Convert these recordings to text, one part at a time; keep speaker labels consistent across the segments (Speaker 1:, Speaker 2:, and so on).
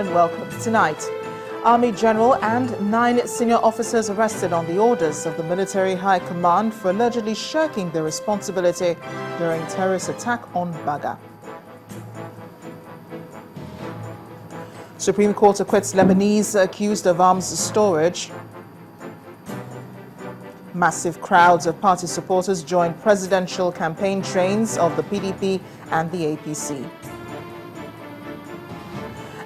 Speaker 1: and welcome. Tonight, Army General and 9 senior officers arrested on the orders of the Military High Command for allegedly shirking their responsibility during terrorist attack on Baga. Supreme Court acquits Lebanese accused of arms storage. Massive crowds of party supporters joined presidential campaign trains of the PDP and the APC.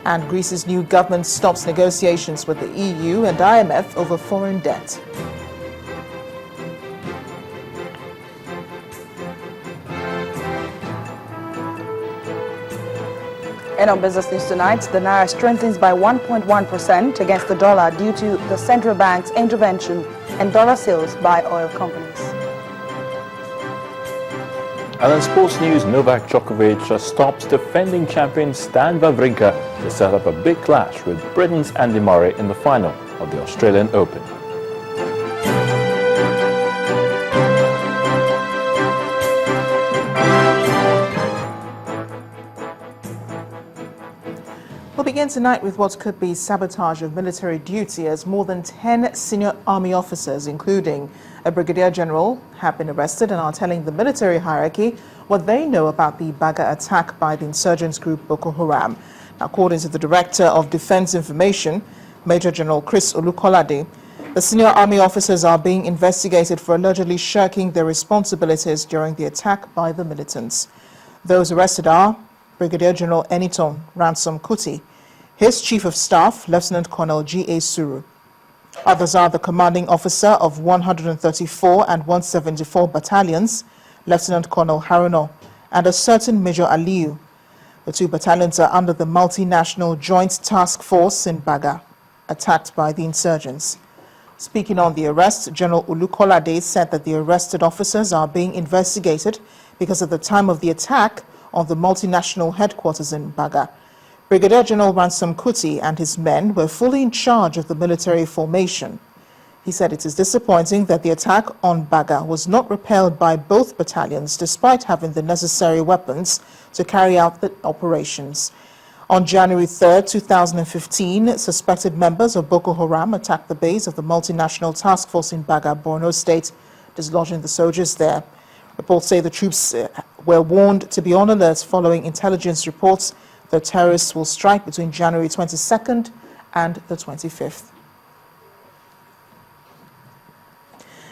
Speaker 1: And Greece's new government stops negotiations with the EU and IMF over foreign debt.
Speaker 2: And on Business News tonight, the Naira strengthens by 1.1% against the dollar due to the central bank's intervention and dollar sales by oil companies.
Speaker 3: And in sports news, Novak Djokovic stops defending champion Stan Wawrinka to set up a big clash with Britain's Andy Murray in the final of the Australian Open.
Speaker 1: We'll begin tonight with what could be sabotage of military duty, as more than 10 senior army officers, including a brigadier general, have been arrested and are telling the military hierarchy what they know about the Baga attack by the insurgents group Boko Haram. Now, according to the Director of Defense Information, Major General Chris Olukolade, the senior army officers are being investigated for allegedly shirking their responsibilities during the attack by the militants. Those arrested are Brigadier General Eniton Ransom Kuti, his Chief of Staff, Lieutenant Colonel G.A. Suru. Others are the commanding officer of 134 and 174 battalions, Lieutenant Colonel Haruno, and a certain Major Aliyu. The 2 battalions are under the multinational Joint Task Force in Baga, attacked by the insurgents. Speaking on the arrest, General Olukolade said that the arrested officers are being investigated because at the time of the attack on the multinational headquarters in Baga, Brigadier General Ransom Kuti and his men were fully in charge of the military formation. He said it is disappointing that the attack on Baga was not repelled by both battalions despite having the necessary weapons to carry out the operations. On January 3, 2015, suspected members of Boko Haram attacked the base of the multinational task force in Baga, Borno State, dislodging the soldiers there. Reports say the troops were warned to be on alert following intelligence reports that terrorists will strike between January 22nd and the 25th.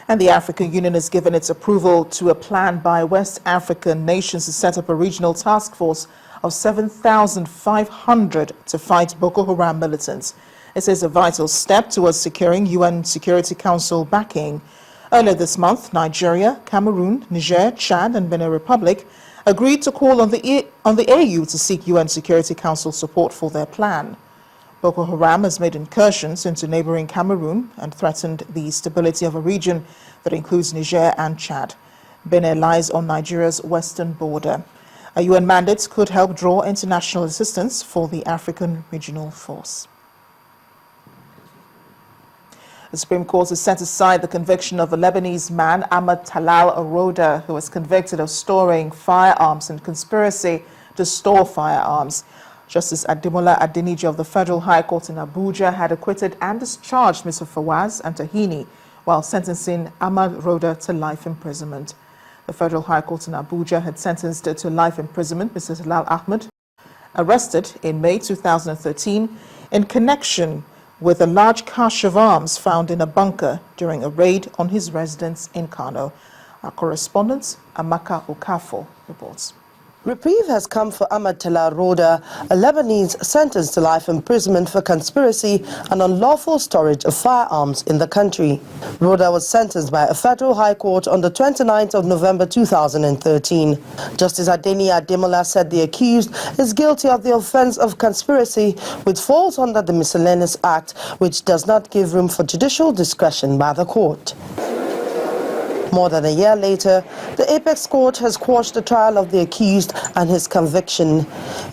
Speaker 1: And the African Union has given its approval to a plan by West African nations to set up a regional task force of 7,500 to fight Boko Haram militants. It is a vital step towards securing UN Security Council backing. Earlier this month, Nigeria, Cameroon, Niger, Chad and Benin Republic agreed to call on the AU to seek UN Security Council support for their plan. Boko Haram has made incursions into neighboring Cameroon and threatened the stability of a region that includes Niger and Chad. Benin lies on Nigeria's western border. A UN mandate could help draw international assistance for the African Regional Force. The Supreme Court has set aside the conviction of a Lebanese man, Ahmad Talal Aroda, who was convicted of storing firearms and conspiracy to store firearms. Justice Ademola Adeniji of the Federal High Court in Abuja had acquitted and discharged Mr. Fawaz Antahini while sentencing Ahmad Aroda to life imprisonment. The Federal High Court in Abuja had sentenced to life imprisonment Mr. Talal Ahmed, arrested in May 2013 in connection with a large cache of arms found in a bunker during a raid on his residence in Kano. Our correspondent, Amaka Okafo, reports.
Speaker 4: Reprieve has come for Ahmad Talal Aroda, a Lebanese sentenced to life imprisonment for conspiracy and unlawful storage of firearms in the country. Aroda was sentenced by a federal high court on the 29th of November 2013. Justice Adeni Ademola said the accused is guilty of the offense of conspiracy, which falls under the Miscellaneous Act, which does not give room for judicial discretion by the court. More than a year later, the Apex Court has quashed the trial of the accused and his conviction.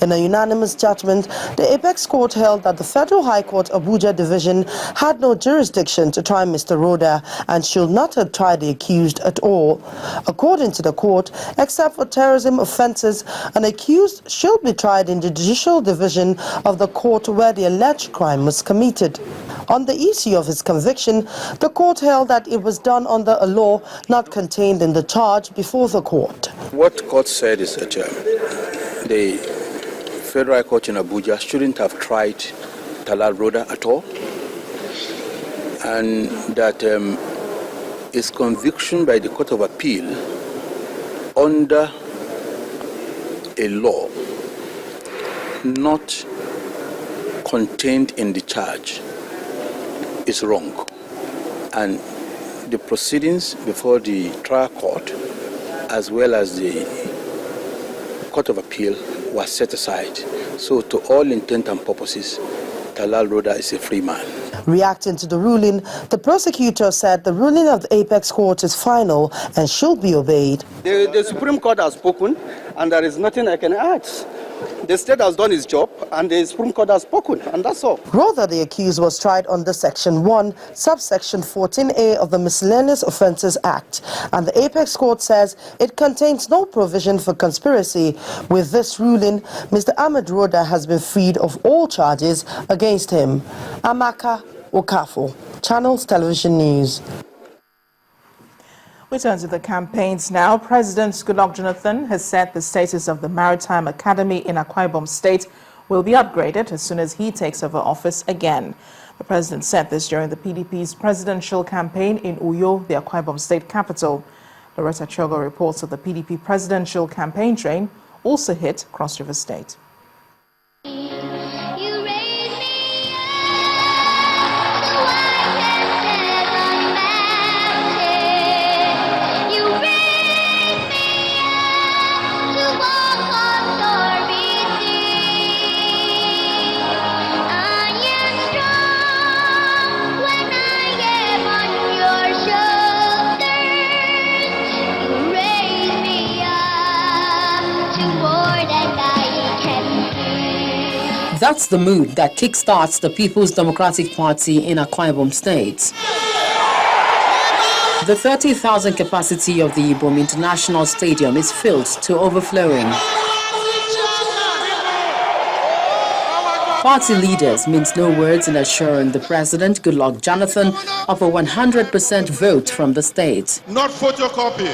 Speaker 4: In a unanimous judgment, the Apex Court held that the Federal High Court Abuja Division had no jurisdiction to try Mr. Roda and should not have tried the accused at all. According to the court, except for terrorism offences, an accused should be tried in the Judicial Division of the court where the alleged crime was committed. On the issue of his conviction, the court held that it was done under a law not contained in the charge before the court.
Speaker 5: What the court said is that the Federal High Court in Abuja shouldn't have tried Talal Roda at all, and that his conviction by the Court of Appeal under a law not contained in the charge is wrong, and the proceedings before the trial court as well as the Court of Appeal was set aside. So to all intent and purposes, Talal Roda is a free man.
Speaker 4: Reacting to the ruling, the prosecutor said the ruling of the Apex Court is final and should be obeyed.
Speaker 6: The Supreme Court has spoken, and there is nothing I can add. The state has done its job, and the Supreme Court has spoken, and that's all.
Speaker 4: Rather, the accused was tried under Section 1, subsection 14A of the Miscellaneous Offences Act, and the Apex Court says it contains no provision for conspiracy. With this ruling, Mr. Ahmed Roda has been freed of all charges against him. Amaka Okafo, Channels Television News.
Speaker 1: We turn to the campaigns now. President Goodluck Jonathan has said the status of the Maritime Academy in Akure Ibom State will be upgraded as soon as he takes over office again. The president said this during the PDP's presidential campaign in Uyo, the Akure Ibom State capital. Loretta Chogo reports that the PDP presidential campaign train also hit Cross River State.
Speaker 7: That's the mood that kickstarts the People's Democratic Party in Akure Ibom State. The 30,000 capacity of the Ibom International Stadium is filled to overflowing. Party leaders mince no words in assuring the President, Goodluck Jonathan, of a 100% vote from the state.
Speaker 8: Not photocopy.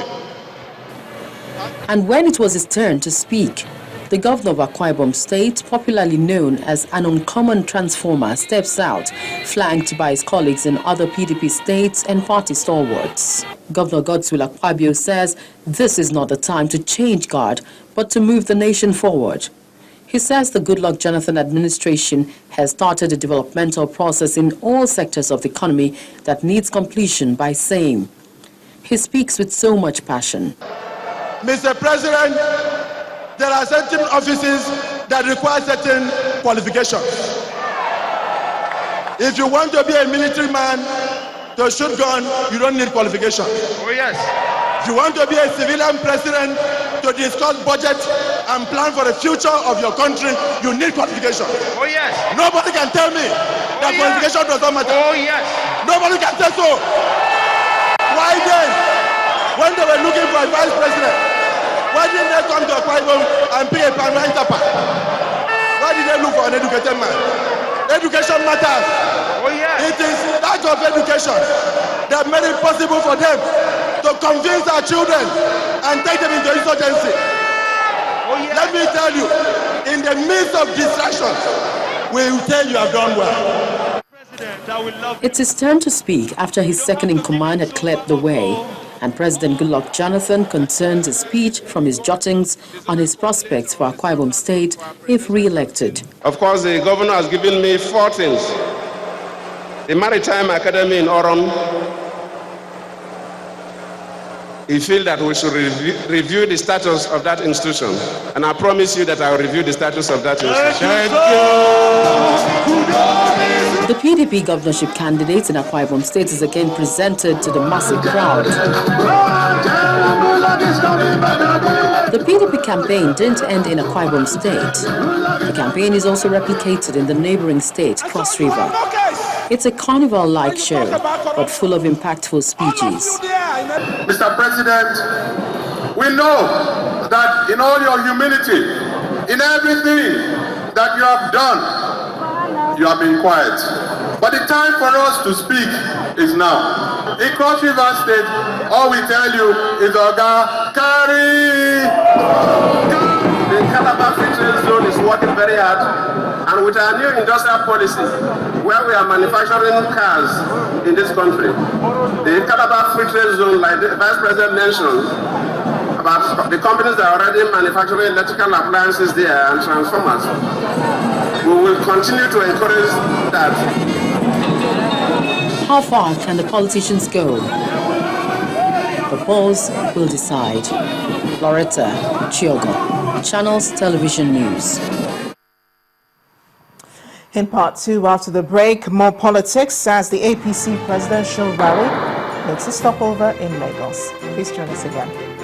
Speaker 7: And when it was his turn to speak, the governor of Akure Ibom State, popularly known as an uncommon transformer, steps out, flanked by his colleagues in other PDP states and party stalwarts. Governor Godswill Akpabio says this is not the time to change guard, but to move the nation forward. He says the Goodluck Jonathan administration has started a developmental process in all sectors of the economy that needs completion by saying. He speaks with so much passion.
Speaker 8: Mr. President, there are certain offices that require certain qualifications. If you want to be a military man to shoot gun, you don't need qualifications.
Speaker 9: Oh yes.
Speaker 8: If you want to be a civilian president to discuss budget and plan for the future of your country, you need qualifications.
Speaker 9: Oh yes.
Speaker 8: Nobody can tell me that qualification does not matter.
Speaker 9: Oh yes.
Speaker 8: Nobody can say so. Why then, when they were looking for a vice president, why didn't they come to Akure Ibom and pick a permanent tapa? Why did they look for an educated man? Education matters.
Speaker 9: Oh yeah.
Speaker 8: It is that of education that made it possible for them to convince our children and take them into insurgency.
Speaker 9: Oh yeah.
Speaker 8: Let me tell you, in the midst of distractions, we will tell you have done well.
Speaker 7: It's his turn to speak after his second-in-command had cleared the way, and President Goodluck Jonathan concerns his speech from his jottings on his prospects for Akure Ibom State if re-elected.
Speaker 10: Of course, the governor has given me 4 things. The Maritime Academy in Oron, he feels that we should review the status of that institution. And I promise you that I will review the status of that institution.
Speaker 8: Thank you.
Speaker 7: The PDP governorship candidate in Akwa Ibom State is again presented to the massive crowd. The PDP campaign didn't end in Akwa Ibom State. The campaign is also replicated in the neighboring state, Cross River. It's a carnival-like show, but full of impactful speeches.
Speaker 10: Mr. President, we know that in all your humility, in everything that you have done, you have been quiet. But the time for us to speak is now. In Cross River State, all we tell you is, Oga, carry! The Calabar Free Trade Zone is working very hard, and with our new industrial policy, where we are manufacturing cars in this country, the Calabar Free Trade Zone, like the Vice President mentioned, about the companies that are already manufacturing electrical appliances there and transformers, we will continue to encourage that.
Speaker 7: How far can the politicians go? The polls will decide. Loretta Chiogo, Channels Television News.
Speaker 1: In part two, after the break, more politics as the APC presidential rally makes a stopover in Lagos. Please join us again.